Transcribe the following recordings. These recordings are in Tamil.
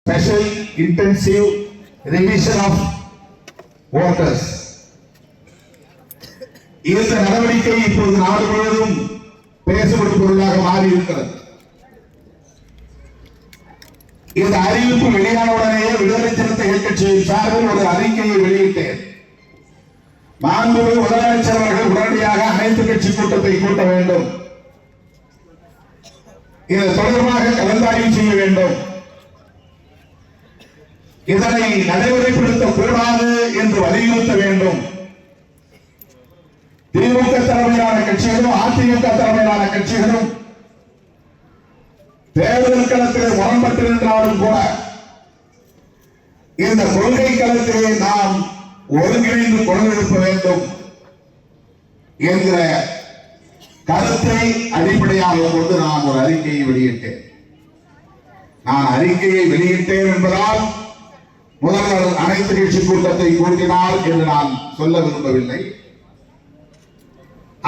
special intensive revision of voters. இந்த நடவடிக்கை இப்போது நாடு முழுவதும் பேசப்படும் பொருளாக மாறி இருக்கிறது. இந்த அறிவிப்பு வெளியானவுடனேயே விடுதலை சிறுத்தை கட்சியின் சார்பில் ஒரு அறிக்கையை வெளியிட்டேன். மாண்புமிகு முதலமைச்சர் அவர்கள் உடனடியாக அனைத்து கட்சி கூட்டத்தை கூட்ட வேண்டும், இது தொடர்பாக கலந்தாய்வு செய்ய வேண்டும், இதனை நடைமுறைப்படுத்தக் கூடாது என்று வலியுறுத்த வேண்டும். திமுக தலைமையிலான கட்சிகளும் அதிமுக தலைமையிலான கட்சிகளும் தேர்தல் களத்தில் முரண்பட்டிருந்தாலும் கூட இந்த கொள்கை களத்திலே நாம் ஒருங்கிணைந்து கொண்டிருக்க வேண்டும் என்கிற கருத்தை அடிப்படையாக கொண்டு நான் ஒரு அறிக்கையை வெளியிட்டேன். நான் அறிக்கையை வெளியிட்டேன் என்பதால் முதல்வர் அனைத்து கட்சி கூட்டத்தை கூட்டினார் என்று நான் சொல்ல விரும்பவில்லை.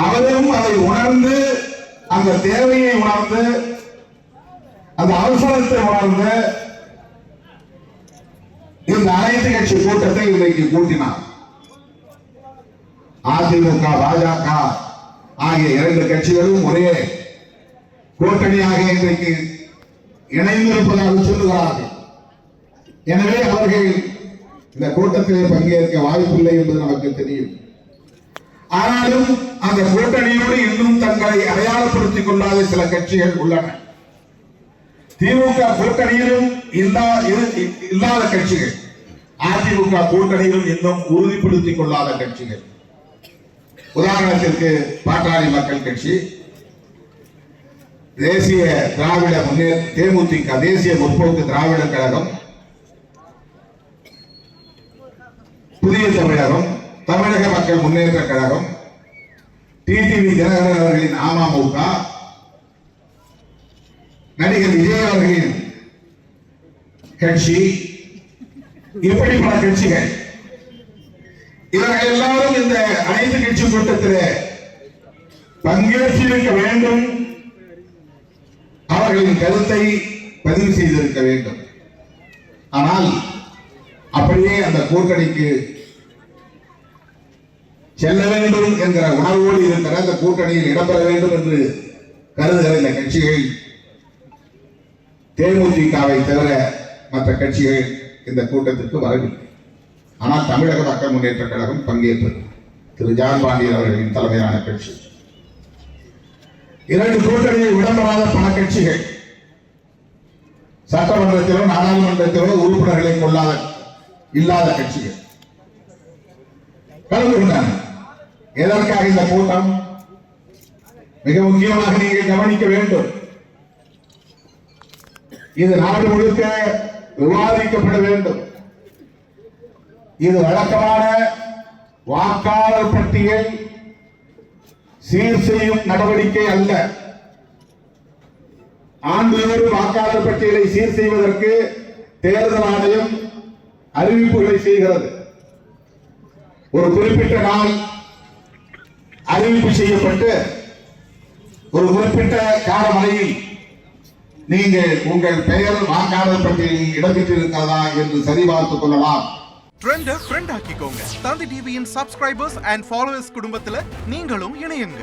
அவரும் அதை உணர்ந்து, அந்த தேவையை உணர்ந்து, அந்த அவசரத்தை உணர்ந்து இந்த அனைத்து கட்சி கூட்டத்தை இன்றைக்கு கூட்டினார். அதிமுக, பாஜக ஆகிய இரண்டு கட்சிகளும் ஒரே கூட்டணியாக இன்றைக்கு இணைந்திருப்பதாக சொல்லுகிறார்கள். எனவே அவர்கள் இந்த கூட்டத்திலே பங்கேற்க வாய்ப்பில்லை என்பது நமக்கு தெரியும். ஆனாலும் அந்த கூட்டணியோடு இன்னும் தங்களை அடையாளப்படுத்திக் கொள்ளாத சில கட்சிகள் உள்ளன. திமுக கூட்டணியிலும் இல்லாத கட்சிகள், அதிமுக கூட்டணியிலும் இன்னும் உறுதிப்படுத்திக் கொள்ளாத கட்சிகள். உதாரணத்திற்கு பாட்டாளி மக்கள் கட்சி, தேசிய திராவிட தேமுதிக, தேசிய முற்போக்கு திராவிட கழகம், புதிய தமிழகம், தமிழக மக்கள் முன்னேற்ற கழகம், டிடிவி தினகரன் அவர்களின் அமமுக, நடிகர் விஜய் அவர்களின் கட்சி, இப்படி பல கட்சிகள். இவர்கள் எல்லாரும் இந்த அனைத்து கட்சி கூட்டத்தில் பங்கேற்றிருக்க வேண்டும், அவர்களின் கருத்தை பதிவு செய்திருக்க வேண்டும். ஆனால் அப்படியே அந்த கூட்டணிக்கு செல்ல வேண்டும் என்கிற உணர்வோடு இருக்கிற அந்த கூட்டணியில் இடம்பெற வேண்டும் என்று கருதுகிற இந்த கட்சிகள், தேமுதிகவை தவிர மற்ற கட்சிகள் இந்த கூட்டத்திற்கு வரவில்லை. ஆனால் தமிழக மக்கள் முன்னேற்ற கழகம் பங்கேற்றது. திரு ஜான் பாண்டியன் அவர்களின் தலைமையிலான கட்சி. இரண்டு கூட்டணியில் இடம்பெறாத பல கட்சிகள் சட்டமன்றத்திலோ நாடாளுமன்றத்திலோ உறுப்பினர்களை இல்லாத கட்சிகள் கலந்து கொண்டன. எதற்காக இந்த கூட்டம்? மிக முக்கியமாக நீங்கள் கவனிக்க வேண்டும். இது நாடு முழுக்க விவாதிக்கப்பட வேண்டும். இது வழக்கமான வாக்காளர் பட்டியல் சீர் செய்யும் நடவடிக்கை அல்ல. ஆண்டுதோறும் வாக்காளர் பட்டியலை சீர் செய்வதற்கு தேர்தல் ஆணையம் அறிவிப்புகளை செய்கிறது. ஒரு குறிப்பிட்ட நாள் அறிவிப்பு செய்யப்பட்டு ஒரு குறிப்பிட்ட காலவரையில் நீங்கள் உங்கள் பெயர் வாக்காளர் பட்டியலில் இடம்பெற்றிருக்கிறதா என்று சரிபார்த்துக் கொள்ளலாம். ட்ரெண்டை ஃப்ரெண்ட் ஆக்கிக்கோங்க. தந்தி டிவியின் சப்ஸ்கிரைபர்ஸ் அண்ட் ஃபாலோவர்ஸ் குடும்பத்தில் நீங்களும் இணையுங்க.